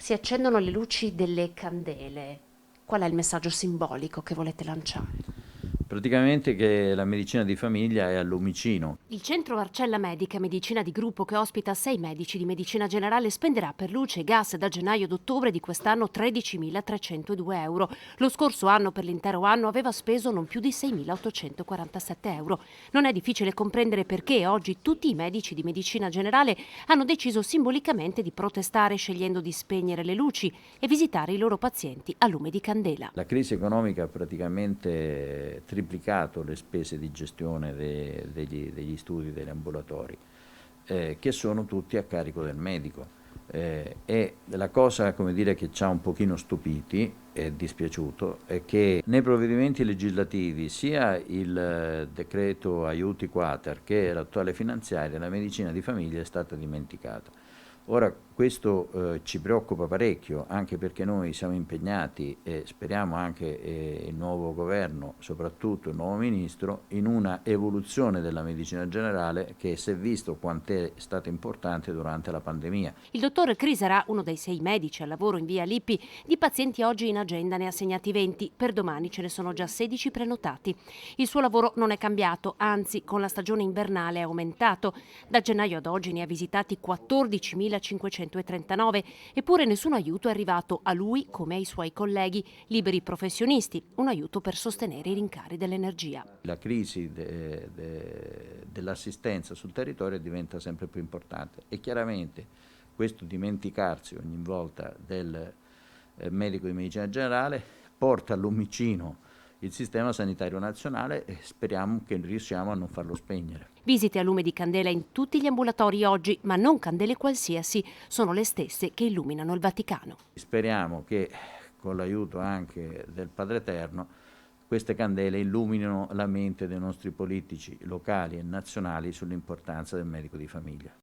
Si accendono le luci delle candele. Qual è il messaggio simbolico che volete lanciare? Praticamente che la medicina di famiglia è al Lumicino. Il centro Arcella Medica Medicina di Gruppo, che ospita 6 medici di medicina generale, spenderà per luce e gas da gennaio ad ottobre di quest'anno 13.302 euro. Lo scorso anno, per l'intero anno, aveva speso non più di 6.847 euro. Non è difficile comprendere perché oggi tutti i medici di medicina generale hanno deciso simbolicamente di protestare, scegliendo di spegnere le luci e visitare i loro pazienti a lume di candela. La crisi economica ha praticamente triplicato le spese di gestione degli studi, degli ambulatori, che sono tutti a carico del medico. E la cosa, come dire, che ci ha un pochino stupiti e dispiaciuto è che nei provvedimenti legislativi, sia il decreto aiuti quater che l'attuale finanziaria, la medicina di famiglia è stata dimenticata. Ora questo ci preoccupa parecchio, anche perché noi siamo impegnati e speriamo anche il nuovo governo, soprattutto il nuovo ministro, in una evoluzione della medicina generale che si è visto quant'è stata importante durante la pandemia. Il dottor Crisera, uno dei 6 medici al lavoro in via Lippi, di pazienti oggi in agenda ne ha segnati 20, per domani ce ne sono già 16 prenotati. Il suo lavoro non è cambiato, anzi con la stagione invernale è aumentato. Da gennaio ad oggi ne ha visitati 14.539, eppure nessun aiuto è arrivato a lui come ai suoi colleghi, liberi professionisti, un aiuto per sostenere i rincari dell'energia. La crisi dell'assistenza sul territorio diventa sempre più importante e chiaramente questo dimenticarsi ogni volta del medico di medicina generale porta al lumicino il sistema sanitario nazionale e speriamo che riusciamo a non farlo spegnere. Visite a lume di candela in tutti gli ambulatori oggi, ma non candele qualsiasi, sono le stesse che illuminano il Vaticano. Speriamo che con l'aiuto anche del Padre Eterno queste candele illuminino la mente dei nostri politici locali e nazionali sull'importanza del medico di famiglia.